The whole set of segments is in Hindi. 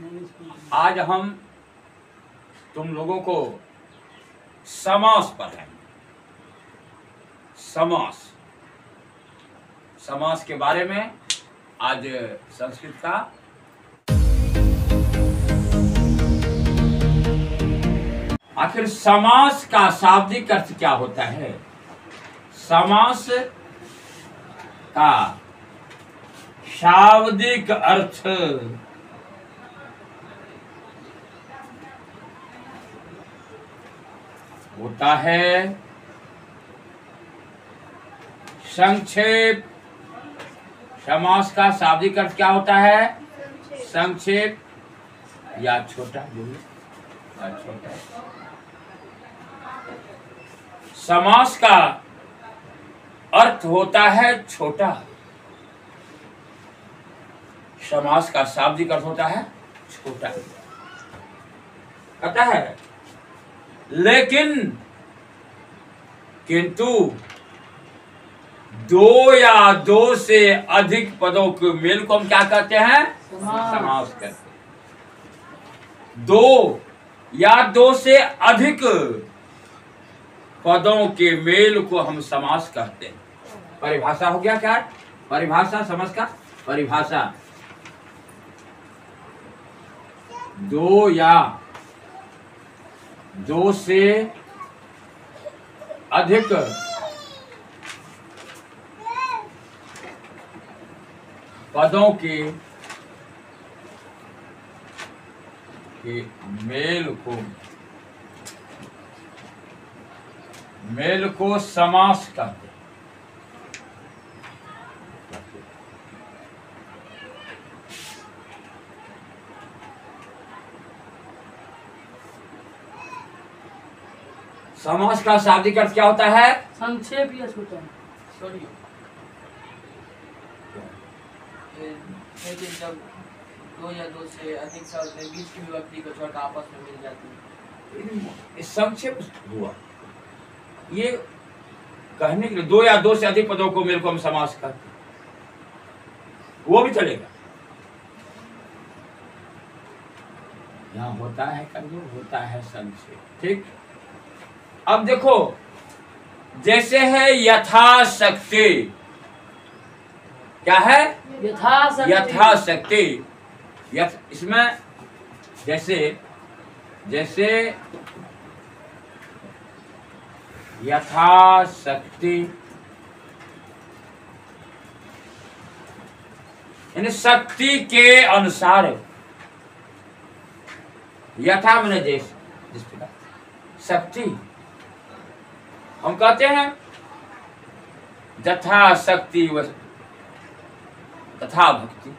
आज हम तुम लोगों को समास पढ़ाएंगे। समास के बारे में आज संस्कृत का आखिर समास का शाब्दिक अर्थ क्या होता है? समास का शाब्दिक अर्थ होता है संक्षेप। समास का शाब्दिक अर्थ क्या होता है? संक्षेप या छोटा, या छोटा। समास का अर्थ होता है छोटा। समास का शाब्दिक अर्थ होता है छोटा, पता है। लेकिन किंतु दो या दो से अधिक पदों के मेल को हम क्या कहते हैं? समास कहते हैं। दो या दो से अधिक पदों के मेल को हम समास कहते हैं। परिभाषा हो गया क्या? परिभाषा, समास का परिभाषा। दो या दो से अधिक पदों के मेल को समास कहते हैं। समास का शाब्दिक अर्थ क्या होता है? संक्षेप या छोटा। सॉरी, लेकिन जब दो या दो से अधिक शब्द में बीच की विभक्ति को छोड़कर आपस में मिल जाती है, संक्षेप हुआ। ये कहने के लिए दो या दो से अधिक पदों को मेल को हम समास करते हैं, वो भी चलेगा। यहाँ होता है कर्म, होता है संक्षेप, ठीक। अब देखो, जैसे है यथाशक्ति। क्या है? यथाशक्ति। इसमें जैसे यथाशक्ति यानी शक्ति के अनुसार। यथा मैंने जिस प्रकार शक्ति हम कहते हैं, यथा शक्ति तथा भक्ति।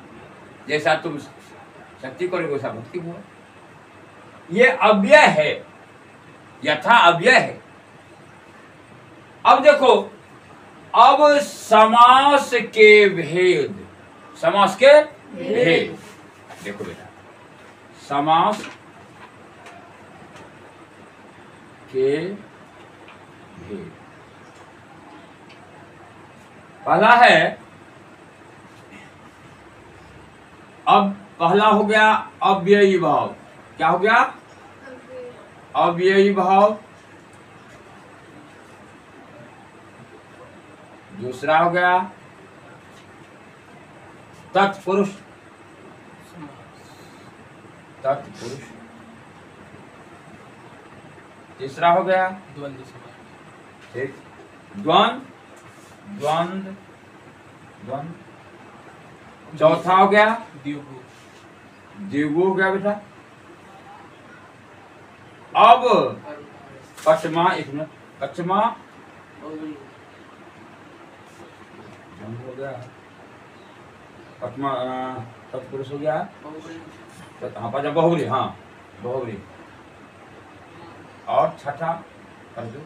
जैसा तुम शक्ति करोगे वैसा भक्ति होगा। ये अव्यय है, यथा अव्यय है। अब देखो, अब समास के भेद, समास के भेद देखो बेटा। समास के भेद पहला है, अब पहला हो गया अव्ययी भाव। क्या हो गया? अव्ययी भाव। दूसरा हो गया तत्पुरुष। तत्पुरुष। तीसरा हो गया द्वंद्व समास। ठीक, द्वंद्व। चौथा हो गया द्विगु हो गया बेटा। अब पचमा, एक मिनट, पचमा हो गया, पचमा तत्पुरुष हो गया। हाँ, पांचवा बहुब्री। हाँ, बहुब्री। और छठा कर दो,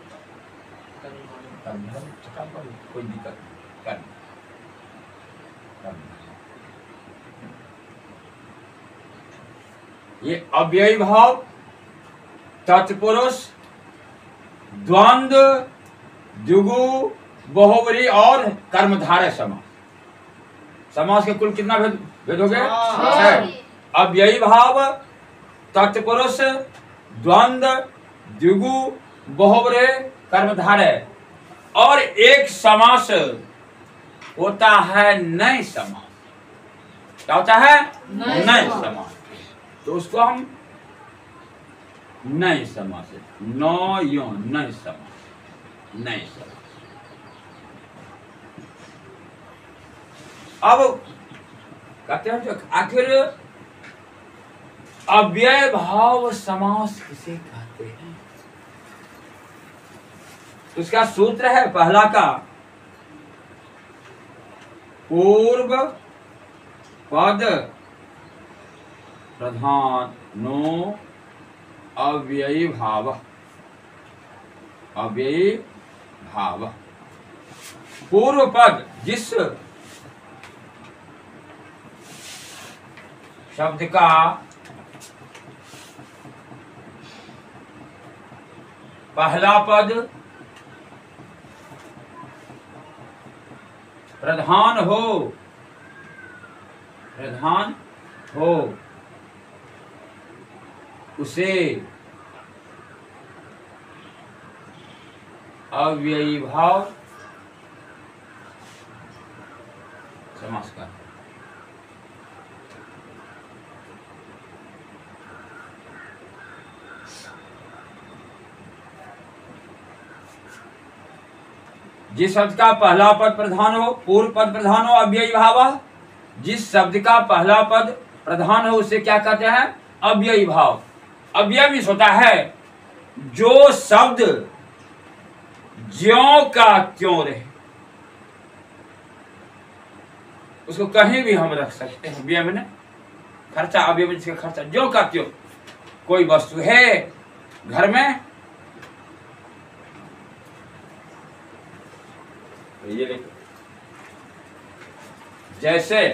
छठा पर कोई दिक्कत नहीं, ये अव्ययी भाव, तत्पुरुष, द्वंद्व, द्विगु, बहुब्री और कर्मधारय समास। समास के कुल कितना भेद हो गए? 6। अव्ययी भाव, तत्पुरुष, द्वंद्व, द्विगु, बहुब्रीहि, कर्मधारय। और एक समास होता है नए समास। क्या होता है? नए समास। तो उसको हम नए समास, नए समास, नए समास। अब कहते हैं जो आखिर अव्यय भाव समास किसे कहते हैं? उसका सूत्र है पहला का, पूर्व पद प्रधानो अव्ययी भाव। अव्ययी भाव, पूर्व पद जिस शब्द का पहला पद प्रधान हो उसे अव्ययी भाव समास का। जिस शब्द का पहला पद प्रधान हो, पूर्व पद प्रधान हो, अव्ययी भाव। जिस शब्द का पहला पद प्रधान हो उसे क्या कहते हैं? अव्ययी भाव। अव्यय भी होता है जो शब्द ज्यों का त्यों रहे, उसको कहीं भी हम रख सकते हैं। अव्यय में खर्चा, अव्यय में खर्चा ज्यों का त्यों। कोई वस्तु है घर में, ये देखो, जैसे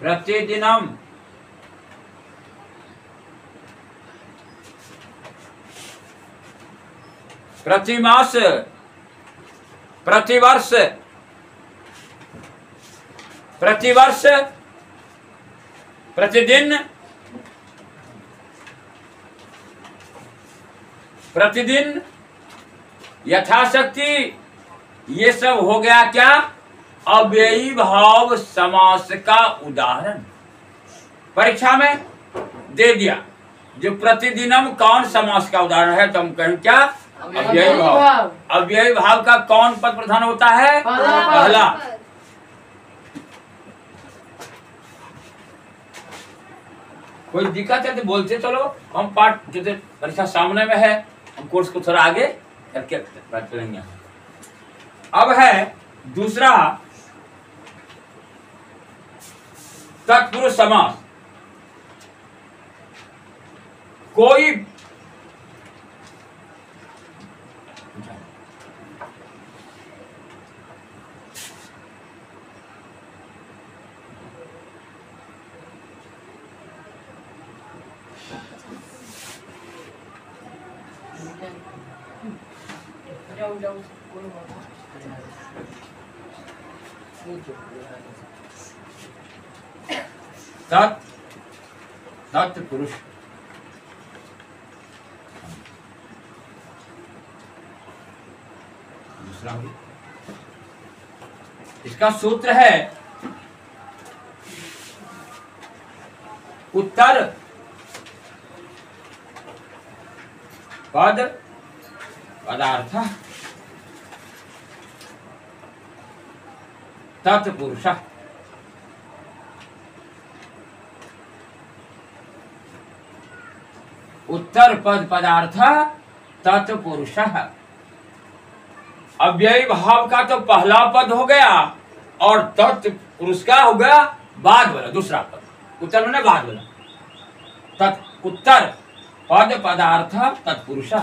प्रतिदिनम प्रतिमास, प्रतिवर्ष, प्रतिवर्ष, प्रतिदिन, प्रतिदिन, यथाशक्ति, ये सब हो गया क्या? अव्ययी भाव समास का उदाहरण। परीक्षा में दे दिया जो प्रतिदिनम कौन समास का उदाहरण है, तो हम कहें क्या? अव्ययी भाव। अव्ययी भाव का कौन पद प्रधान होता है? पहला। कोई दिक्कत है तो बोलते चलो, हम पाठ जैसे परीक्षा सामने में है, हम कोर्स को थोड़ा आगे करके बात करेंगे। अब है दूसरा तत्पुरुष समास। कोई तत्पुरुष, दूसरा इसका सूत्र है उत्तर पद पदार्थ तत्पुरुष। उत्तर पद पदार्थ तत्पुरुष। अव्ययी भाव का तो पहला पद हो गया और तत्पुरुष का हो गया बाद वाला दूसरा पद। उत्तर में बाद वाला उत्तर पद पदार्थ तत्पुरुष।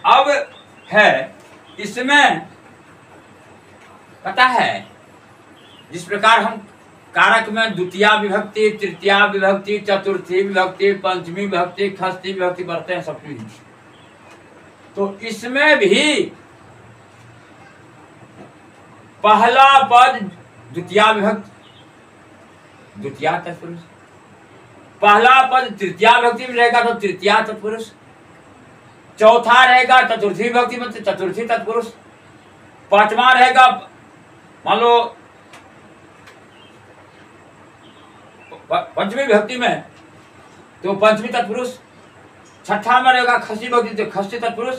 अब है इसमें पता है जिस प्रकार हम कारक में द्वितीया विभक्ति, तृतीया विभक्ति, चतुर्थी विभक्ति, पंचमी विभक्ति, षष्ठी विभक्ति बढ़ते हैं सप्तमी, तो इसमें भी पहला पद द्वितीया विभक्ति द्वितीया तत्पुरुष, पहला पद तृतीया विभक्ति में रहेगा तो तृतीया तत्पुरुष, चौथा रहेगा चतुर्थी विभक्ति में तो चतुर्थी तत्पुरुष, पांचवा रहेगा मान लो पंचमी विभक्ति में तो पंचमी तत्पुरुष, छठा में रहेगा षष्ठी विभक्ति तो षष्ठी तत्पुरुष।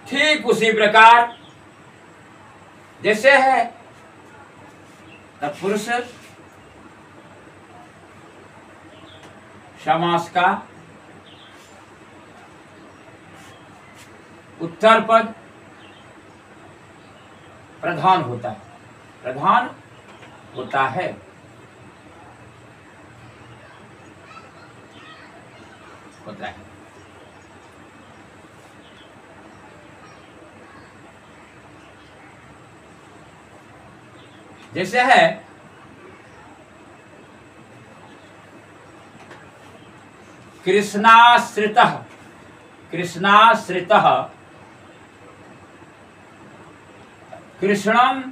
ठीक उसी प्रकार जैसे है तत्पुरुष समास का उत्तर पद प्रधान होता है, प्रधान होता है। होता है जैसे है कृष्णाश्रितः, कृष्णाश्रितः कृष्णम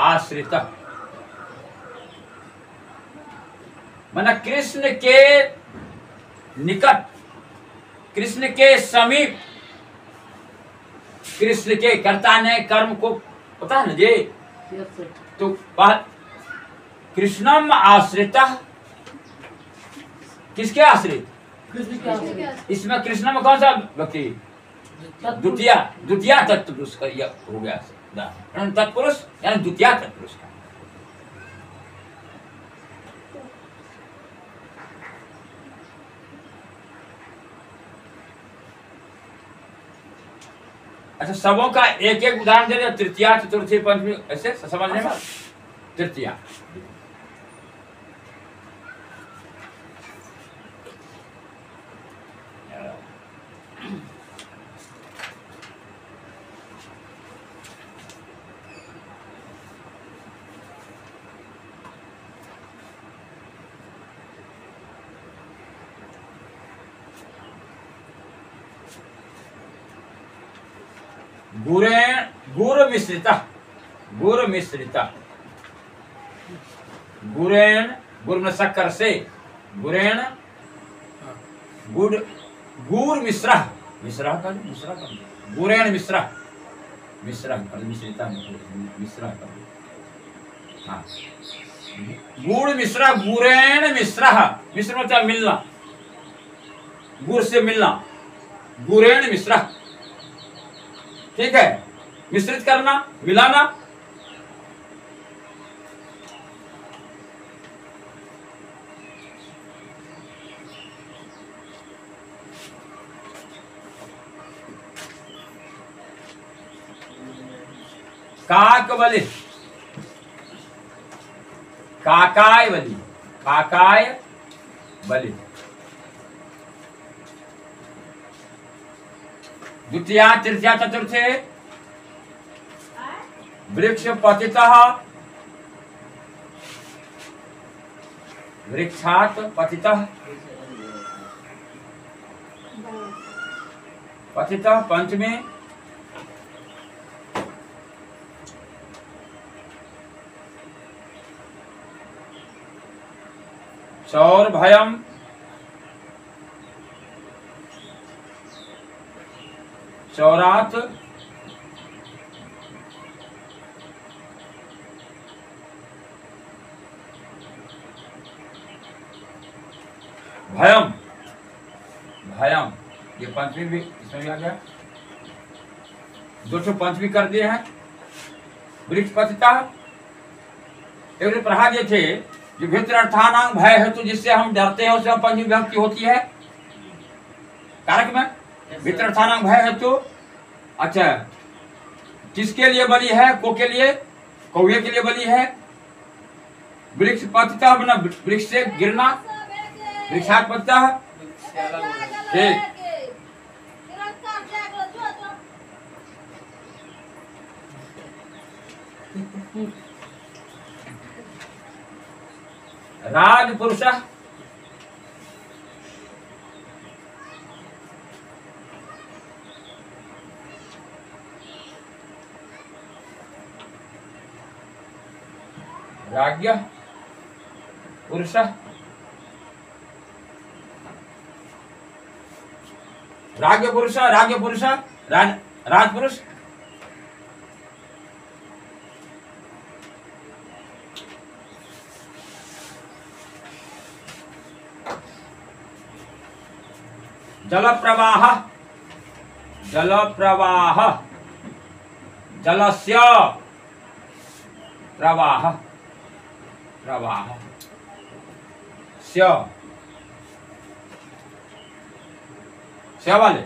आश्रितः, माना कृष्ण के निकट, कृष्ण के समीप, कृष्ण के कर्ता ने कर्म को पता है ना जी, तो कृष्णम आश्रितः किसके आश्रित? इसमें कृष्ण में कौन सा व्यक्ति? द्वितीया, द्वितीया तत्पुरुष का यह हो गया तत्पुरुष यानी द्वितीया तत्पुरुष का। अच्छा सबों का एक एक उदाहरण दे दे, तृतीया चतुर्थी पंचमी ऐसे समझने में। तृतीया गुड़ मिश्रिता, गुड़ मिश्रिता, गुरेण गुड़ में शक्कर से, गुरेण गुड़, गुड़ मिश्रा, मिश्रा का मिश्रा का गुरेण मिश्रा, मिश्रा मिश्रिता मिश्रा का, हाँ गुड़ मिश्रा, गुरेण मिश्रा, मिश्र मतलब मिलना, गुड़ से मिलना, गुरेण मिश्रा, ठीक है, मिश्रित करना, मिलाना। काक बलि, काकाय बलि, काकाय बलि, द्वितीया तृतीया चतुर्थे वृक्ष पतितः, वृक्षात् पतितः, पतितः पंचमी, चौर भयम, चौरात, भयम, भयम ये पंचमी भी इसमें भी आ गया, दो पंचमी कर दिए हैं। वृक्ष पतिता एक पढ़ा दिए थे जो भित्र अर्थानांग भय है तो जिससे हम डरते हैं उसमें पंचमी विभक्ति होती है कारक में, भित्र अर्थानांग भय है तो। अच्छा किसके लिए बलि है? को के लिए, कौवे के लिए बलि है। वृक्ष पतिता बना वृक्ष से गिरना, वृक्षात पतिता, ठीक। राजपुरुष, राज्ञ पुरुष, राज्ञ पुरुष, राज्ञ पुरुष, राजपुरुष, जल प्रवाह, जल प्रवाह, जलस्य प्रवाह, प्रवाह स्य वाले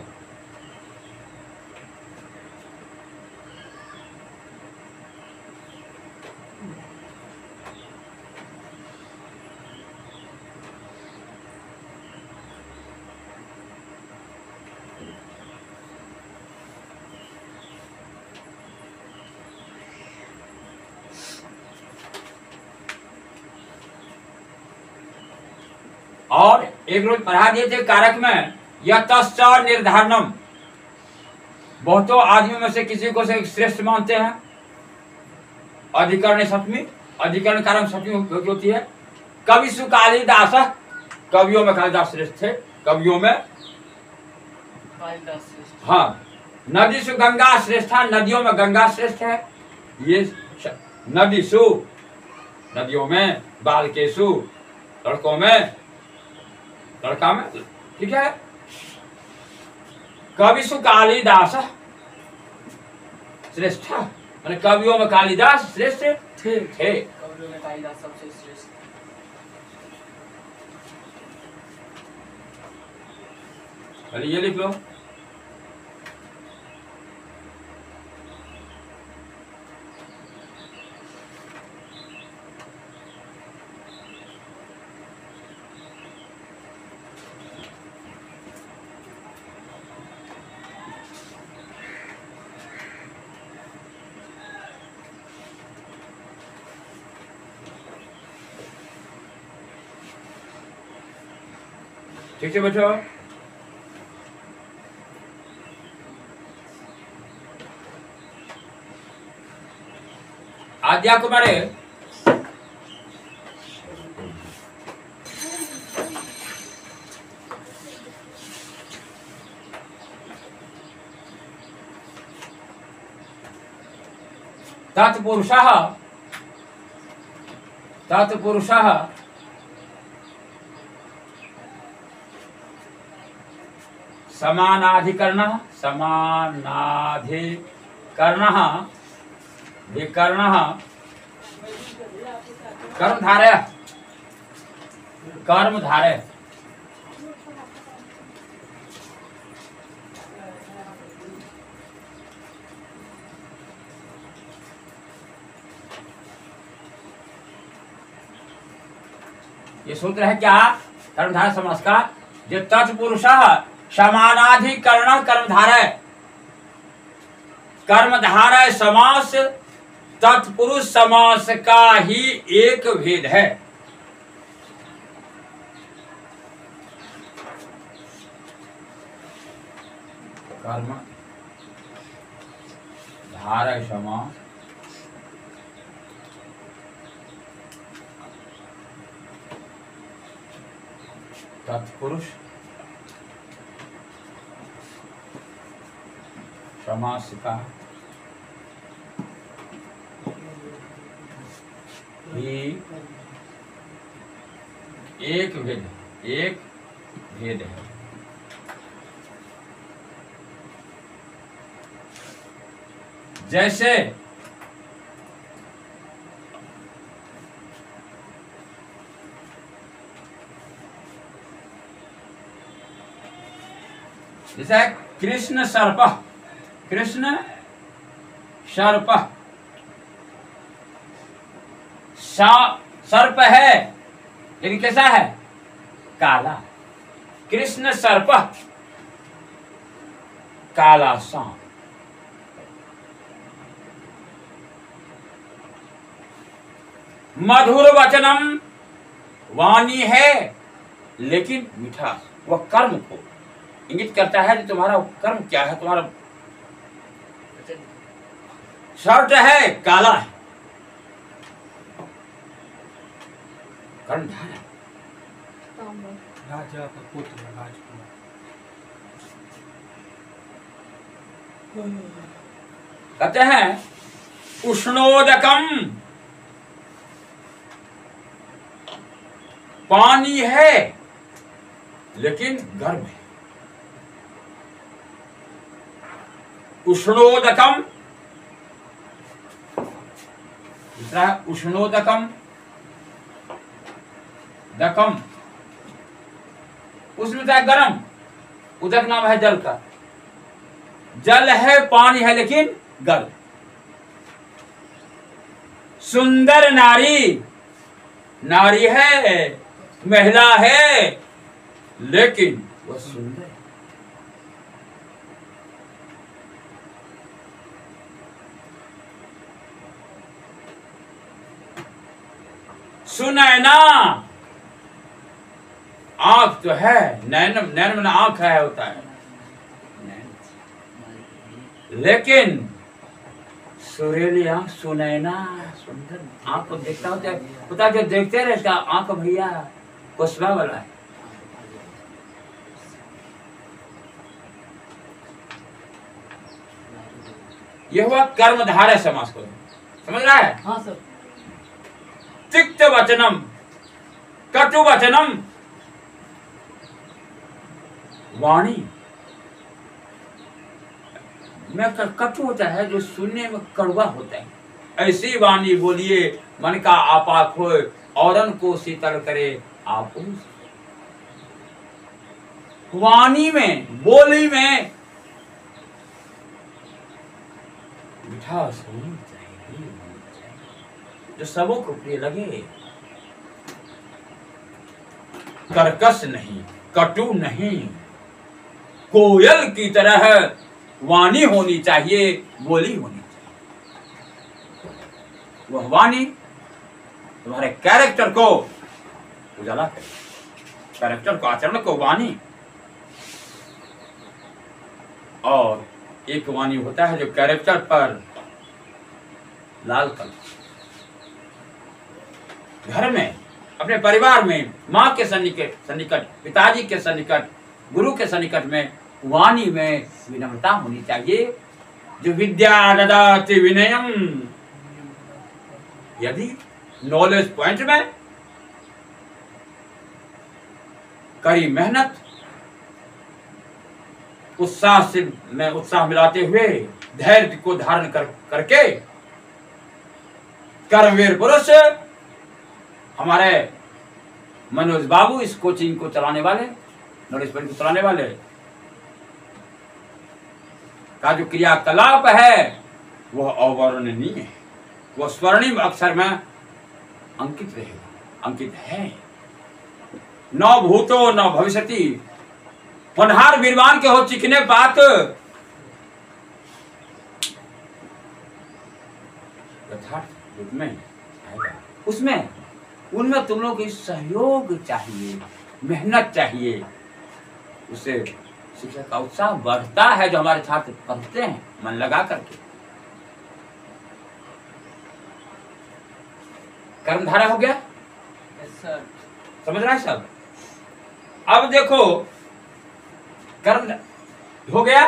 और एक रोज पढ़ा दिए थे कारक में यतश्च निर्धारणम। बहुतों आदमियों में से किसी को से श्रेष्ठ मानते हैं। अधिकरण सप्तमी, अधिकरण कारक सप्तमी होती है। कविषु कालिदास, कवियों में कालिदास श्रेष्ठ थे। कवियों में कालिदास श्रेष्ठ। हाँ। नदीसु गंगा श्रेष्ठा, नदियों में गंगा श्रेष्ठ है। ये नदीसु, नदियों में, बालकेशु, लड़कों में, लड़का में, ठीक है। कविषु कालिदास श्रेष्ठ, मैंने कवियों में कालिदास श्रेष्ठ थे। कवियों में कालिदास सबसे श्रेष्ठ। पहले ये लिख लो। ठीक से बैठो। आद्या कुमारी तत्पुरुषः, तत्पुरुषः समानाधिकरणः, समानाधिकरणः, विकरणः, कर्मधारय, कर्मधारय, ये सूत्र है क्या? कर्मधारय समास का। जो तत्पुरुषः समानाधिकरण कर्मधारय, कर्मधारय समास तत्पुरुष समास का ही एक भेद है। कर्मधारय समास तत्पुरुष समास का ही एक भेद है। जैसे कृष्ण सर्प, कृष्ण सर्प, सर्प है लेकिन कैसा है? काला। कृष्ण सर्प, काला सांप। मधुर वचनम, वाणी है लेकिन मीठा। वह कर्म को इंगित करता है कि तुम्हारा कर्म क्या है। तुम्हारा शर्ट है, काला है। कर्णधार राजा का पुत्र राजकुमार। कहते हैं उष्णोदकम, पानी है लेकिन गर्म है। उष्णोदकम, दूसरा है उष्णोदकम, दकम उसमें है गर्म, उदक नाम है जल का। जल है, पानी है लेकिन गर्म। सुंदर नारी, नारी है, महिला है लेकिन वह सुंदर है। सुनैना, आंख तो है, नैन नैन में आंख है होता है, लेकिन सुरीली आंख, सुनैना, सुंदर आंख को देखता होता है, पता जो देखते रहता आंख भैया कुशवा वाला है। यह हुआ कर्मधारय समास को, समझ रहा है? हाँ सर। तिक्त वचनम, कटु वचनम, वाणी में कटु होता है जो सुनने में कड़वा होता है। ऐसी वाणी बोलिए मन का आपा खोए, औरन को शीतल करे आप। वाणी में, बोली में मिठास होनी चाहिए, जो सबों को प्रिय लगे, कर्कश नहीं, कटु नहीं, कोयल की तरह वाणी होनी चाहिए, बोली होनी चाहिए। वह वाणी तुम्हारे कैरेक्टर को उजाला करे, कैरेक्टर को, आचरण को वाणी। और एक वाणी होता है जो कैरेक्टर पर लाल कलर, घर में, अपने परिवार में, माँ के सन्निकट, पिताजी के सन्निकट, गुरु के सन्निकट में वाणी में विनम्रता होनी चाहिए। जो विद्या ददाति विनयम, यदि नॉलेज पॉइंट में कड़ी मेहनत, उत्साह मिलाते हुए धैर्य को धारण करके कर्मवीर पुरुष हमारे मनोज बाबू इस कोचिंग को चलाने वाले, नॉलेज पॉइंट को चलाने वाले का जो क्रियाकलाप है वह अवर्णनीय है, वह स्वर्णिम अक्षर में अंकित रहेगा, अंकित है। न भूतो न भविष्यति, होनहार वीरवान के हो चिकने बात, यथार्थ रूप में आएगा। उसमें उनमें तुम लोग की सहयोग चाहिए, मेहनत चाहिए, उससे शिक्षक का उत्साह बढ़ता है। जो हमारे छात्र पढ़ते हैं मन लगा करके, कर्मधारा हो गया, सर समझ रहा है सब? अब देखो कर्म हो गया,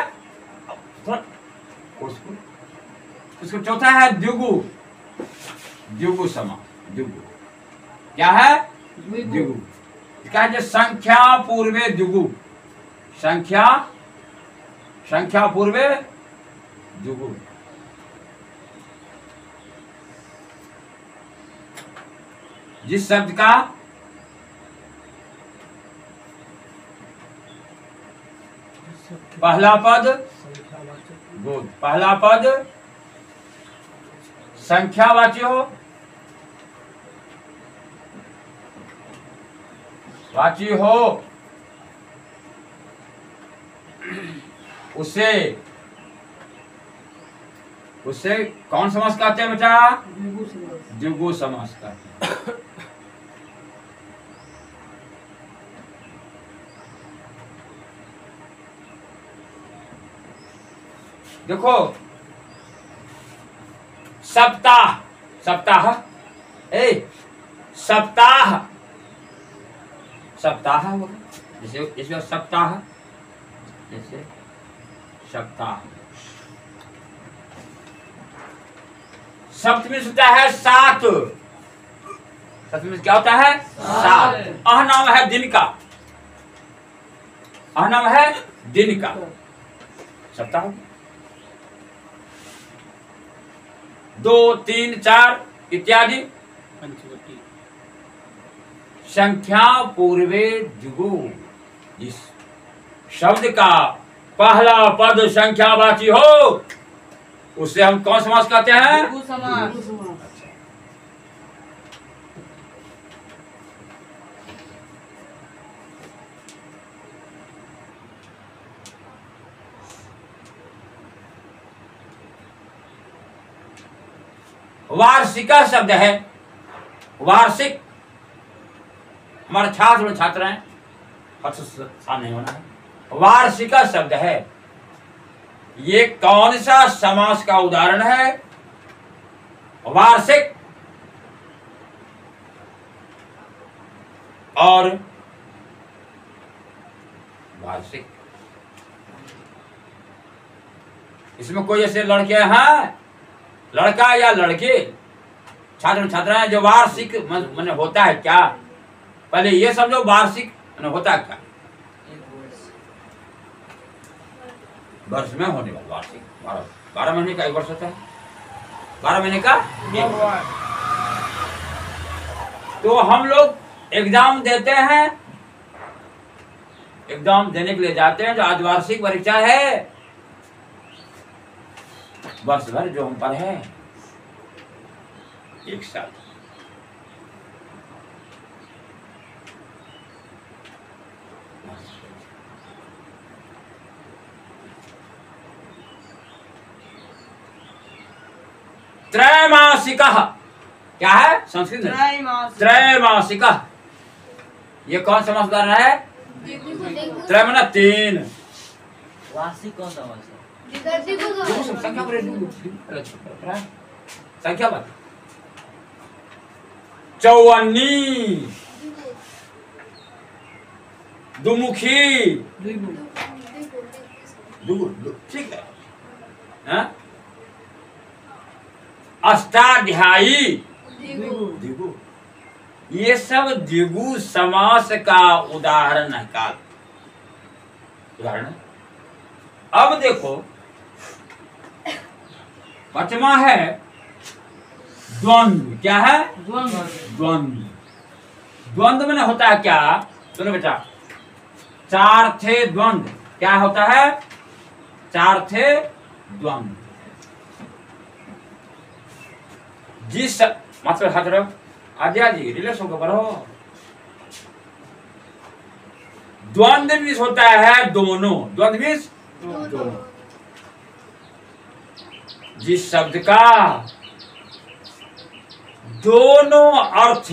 उसको चौथा है द्विगु, द्विगु समास। द्विगु क्या है? द्विगु। इसका है जो संख्या पूर्वे द्विगु, संख्या पूर्वे द्विगु। जिस शब्द का पहला पद गुण, पहला पद संख्यावाची हो, वाची हो, उसे कौन समास कहते हैं बेटा? द्विगु समास कहते हैं। देखो सप्ताह, सप्ताह, सप्ताह सप्ताह हो गया, जैसे इसमें सप्ताह, जैसे सप्ताह। सप्तमी होता है 7, सप्तमी क्या होता है 7। अह नाम है दिन का, अह नाम है दिन का सप्ताह। 2, 3, 4 इत्यादि पंचवटी। संख्या पूर्वे द्विगु। जिस शब्द का पहला पद संख्यावाची हो उसे हम कौन समास कहते हैं? द्विगु समास। वार्षिका शब्द है, वार्षिक। हमारे छात्र छात्र हैं, नहीं होना है। वार्षिका शब्द है, ये कौन सा समास का उदाहरण है? वार्षिक और वार्षिक। इसमें कोई ऐसे लड़के हैं, लड़का या लड़के, छात्र छात्रा जो वार्षिक मैंने होता है क्या? पहले ये समझो वार्षिक मैंने होता है क्या? वर्ष में होने वाला वार्षिक 12 महीने का एक वर्ष होता है, 12 महीने का एक वर्ष। तो हम लोग एग्जाम देते हैं, एग्जाम देने के लिए जाते हैं, जो आज वार्षिक परीक्षा है, वर्ष भर जो हम पढ़े 1 साल। त्रैमासिक क्या है संस्कृत में? त्रैमासिक। ये कौन सा उदाहरण है? त्रय माना 3। वार्षिक कौन सा वर्ष है? संख्या बात। चौवन्नी, दुमुखी, ठीक है, हाँ? अष्टाध्यायी, द्विगु। ये सब द्विगु समास का उदाहरण है, काल उदाहरण है। अब देखो पांचवा है द्वंद्व। क्या है? द्वंद्व। द्वंद्व में होता है क्या? सुनो बेटा, 4 थे द्वंद्व। क्या होता है? 4 थे द्वंद्व। जिस मतलब छात्र आद्या जी रिलेक्स होकर पढ़ो। द्वंद्व मीन्स होता है दोनों। द्वंद्व मीन्स दोनों। जिस शब्द का दोनों अर्थ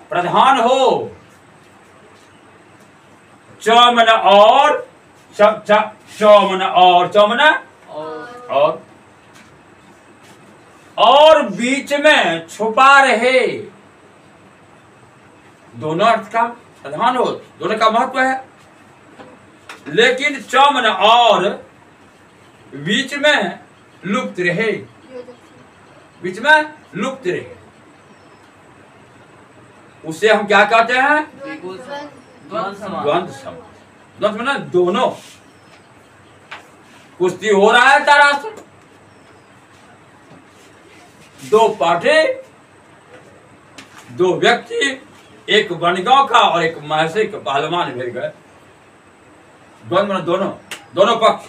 प्रधान हो, चौमन और चौमन और बीच में छुपा रहे, दोनों अर्थ का प्रधान हो, दोनों का महत्व है। लेकिन चौमन और बीच में लुप्त रहे, बीच में लुप्त रहे, उसे हम क्या कहते हैं? द्वंद्व समास। द्वंद्व माने दोनों। कुश्ती हो रहा है तारासुर, 2 पार्टी, 2 व्यक्ति, एक बनगांव का और एक महसी का पहलवान मिल गए। द्वंद्व माने दोनों, दोनों पक्ष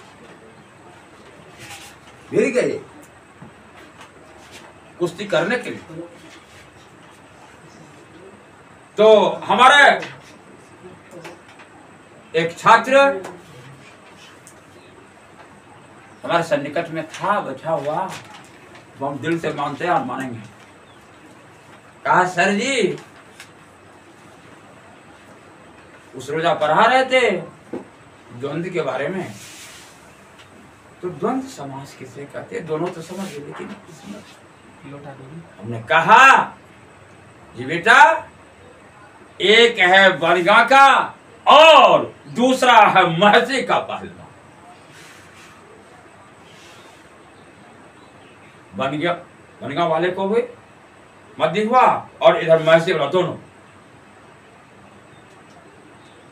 मिल गए कुश्ती करने के लिए। तो हमारे एक छात्र हमारे सन्निकट में था, बैठा हुआ, तो हम दिल से मानते हैं और मानेंगे। कहा सर जी उस रोजा पढ़ा रहे थे द्वंद्व के बारे में, तो द्वंद्व समास किसे कहते हैं? दोनों तो समझ गए, लेकिन हमने कहा जी बेटा एक है बनगा का और दूसरा है महसी का पहलवान। बनगा वाले को भी मध्य हुआ और इधर महसी वाला,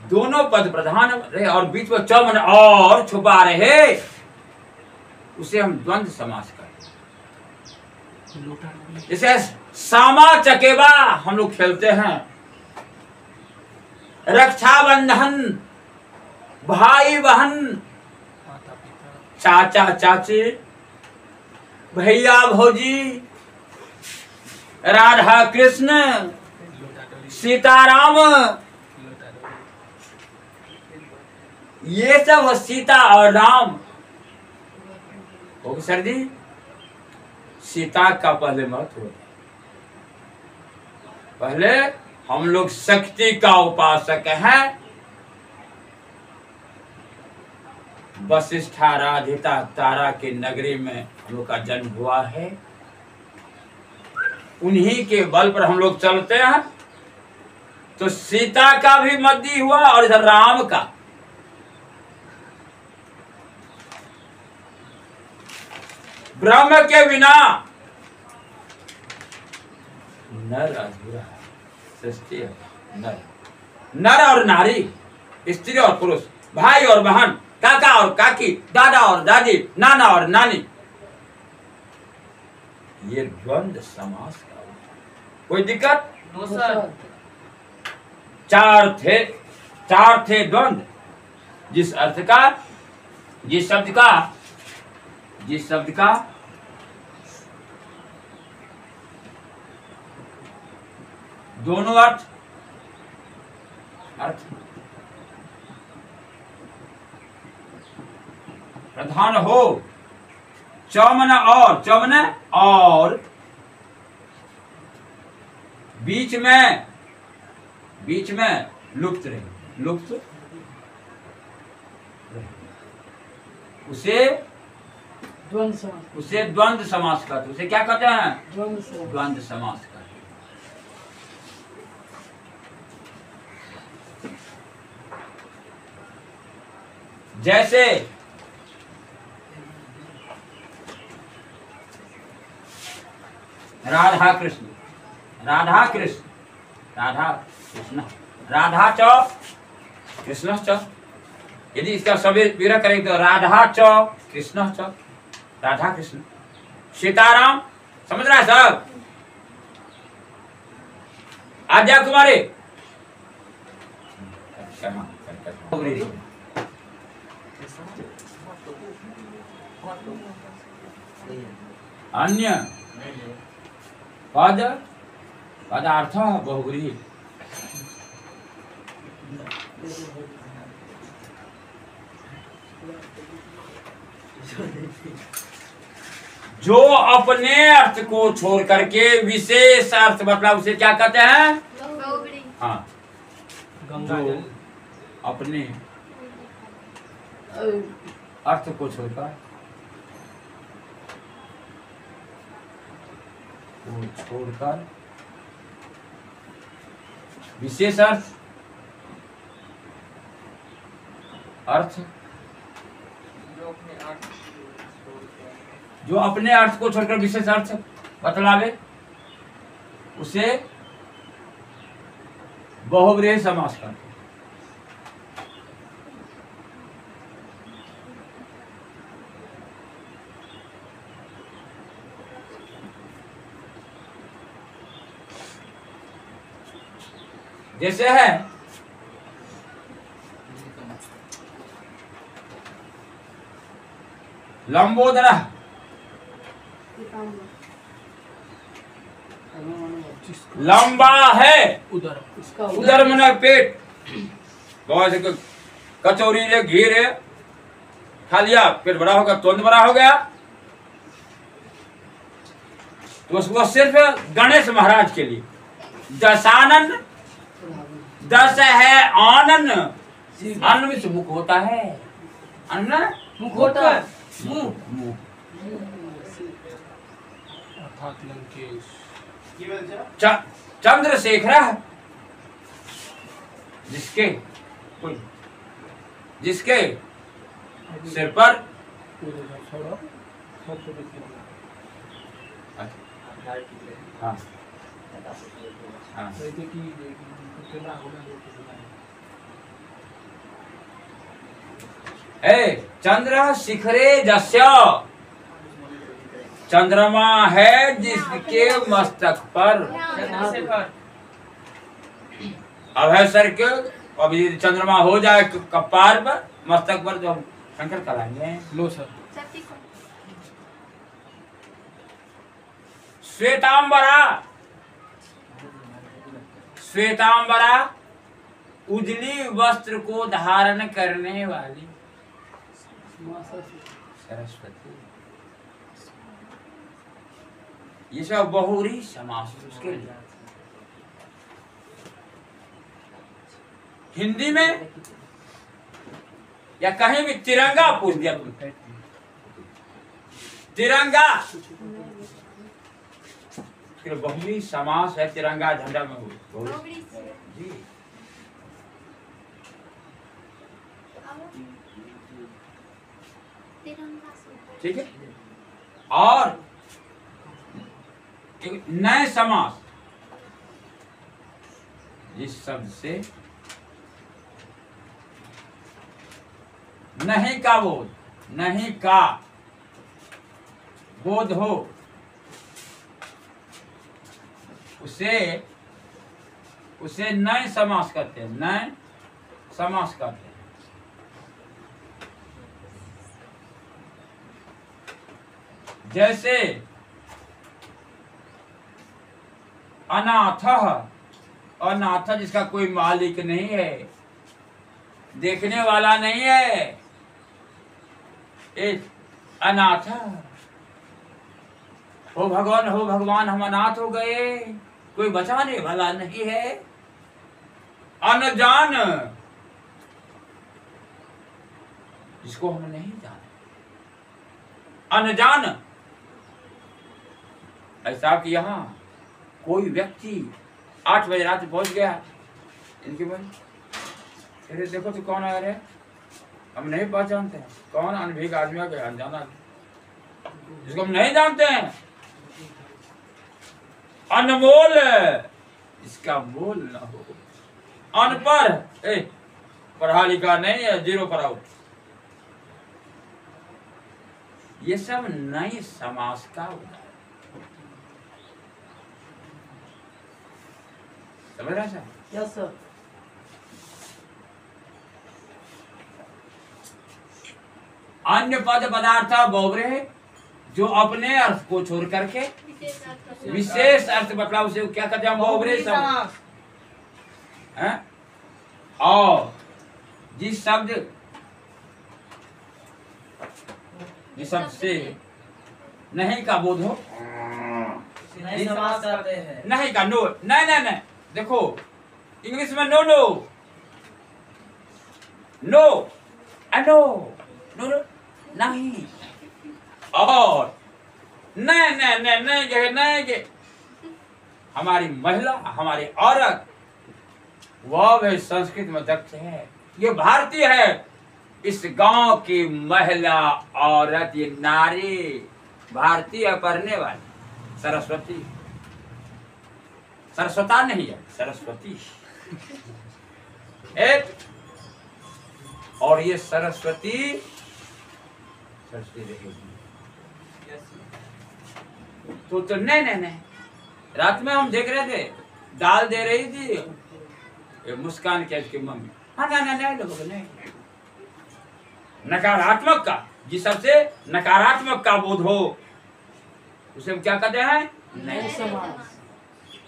दोनों पद प्रधान रहे और बीच में चमन और छुपा रहे, उसे हम द्वंद्व समास करते हैं। जैसे सामा चकेबा हम लोग खेलते हैं, रक्षाबंधन, भाई बहन, चाचा चाची, भैया भौजी, राधा कृष्ण, सीताराम, ये सब सीता और राम हो। सर जी सीता का पहले मत हो, पहले हम लोग शक्ति का उपासक हैं। वशिष्ठा राधिता तारा की नगरी में हम लोग का जन्म हुआ है, उन्हीं के बल पर हम लोग चलते हैं। तो सीता का भी मद्दी हुआ और इधर राम का। ब्रह्म के बिना नर अधूरा है, सृष्टि है। नर और नारी, स्त्री और पुरुष, भाई और बहन, काका और काकी, दादा और दादी, नाना और नानी, ये द्वंद्व समास का। कोई दिक्कत? No sir. चार थे द्वंद्व, जिस अर्थ का, जिस शब्द का दोनों अर्थ प्रधान हो, चमन और बीच में लुप्त रहे, उसे द्वंद्व समास कहते हैं। उसे क्या कहते हैं? द्वंद्व समास कहते हैं। जैसे राधा कृष्ण, राधा च कृष्ण च। यदि इसका सभी विग्रह करेंगे तो राधा च कृष्ण च, राधा कृष्ण। सीताराम, समझ रहा है सब? आद्या कुमारी, अन्य पदार्थ बहुव्रीहि। जो अपने अर्थ को छोड़ करके विशेष अर्थ मतलब उसे क्या कहते हैं? हाँ, जो अपने अर्थ को छोड़कर विशेष अर्थ जो अपने अर्थ को छोड़कर विशेष अर्थ बतलावे, उसे बहुव्रीहि समास करते हैं। जैसे है लंबोदर, लंबा है, उदर मने पेट। बहुत से कचौरी रे, घी रे खा लिया, पेट बड़ा होगा, तुरंत बड़ा हो गया। तो उसको सिर्फ गणेश महाराज के लिए दशानन, दस है आनन, अन्न में से मुख होता है, अन्न मुख होता है, मुंह अर्थात लंकेश। चंद्रशेखर जिसके कोई जिसके सिर पर हाँ हाँ चंद्र शिखरे जस्य, चंद्रमा है जिसके मस्तक पर। अब है सर के, अब यदि चंद्रमा हो जाए कपार पर मस्तक पर तो हम शंकर कराएंगे। लो सर। श्वेतांबरा, श्वेतांबरा उजली वस्त्र को धारण करने वाली सरस्वती। ये सब बहुरी समास उसके लिए। हिंदी में या कहीं भी तिरंगा पूछ दिया तुम, तिरंगा फिर बहुरी समास है। तिरंगा झंडा में बहुरी जी। ठीक है। और नए समास जिस शब्द से नहीं का बोध, नहीं का बोध हो, उसे नए समास कहते हैं, नए समास कहते हैं। जैसे अनाथ, अनाथ जिसका कोई मालिक नहीं है, देखने वाला नहीं है, एक अनाथ। हो भगवान हम अनाथ हो गए, कोई बचाने वाला नहीं है। अनजान जिसको हम नहीं जाने, अनजान। ऐसा कि यहाँ कोई व्यक्ति 8 बजे रात पहुंच गया इनके मन, अरे देखो तो कौन आ रहे, हम नहीं पहचानते हैं। कौन? अनभिज्ञ आदमी के अनजाना जिसको हम नहीं जानते हैं। अनमोल इसका मोल न हो। अनपढ़, पढ़ा लिखा नहीं है, 0 पर आउट। ये सब नए समास का उदाहरण। समझ रहा है? Yes sir. अन्य पद पदार्थ बहुब्रीहि जो अपने अर्थ को छोड़ करके विशेष अर्थ बतला, उसे क्या कहते हैं? बहुब्रीहि समास। और जिस शब्द से नहीं का बोध हो, नए समास करते हैं। नहीं का नो, नहीं, देखो इंग्लिश में no no no no no नहीं, और नहीं हमारी महिला, हमारी औरत, वह भी संस्कृत में दक्ष है। ये भारतीय है। इस गांव की महिला, औरत, ये नारी भारतीय पढ़ने वाली सरस्वती, सरस्वता नहीं है, सरस्वती। एक और ये सरस्वती रहेगी। तो नहीं, रात में हम देख रहे थे, दाल दे रही थी मुस्कान के इसकी मम्मी। हाँ नहीं, नकारात्मक का, जिस सबसे नकारात्मक का बोध हो उसे हम क्या कहते हैं? नए समास।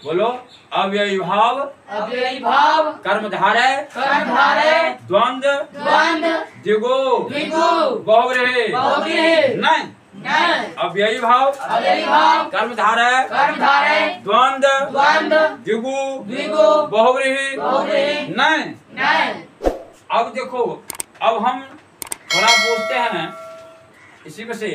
बोलो। अव्ययी भाव, अव्ययी भाव, कर्मधारय, कर्मधारय, द्वंद्व, द्वंद्व, द्विगु, द्विगु, बहुब्रीहि, बहुब्रीहि, नहीं, अव्ययी भाव, अव्ययी भाव, कर्मधारय, कर्मधारय, द्वंद्व, द्वंद्व, द्विगु, द्विगु, बहुब्रीहि, बहुब्रीहि, नहीं। अब देखो, अब हम थोड़ा पूछते हैं इसी में से।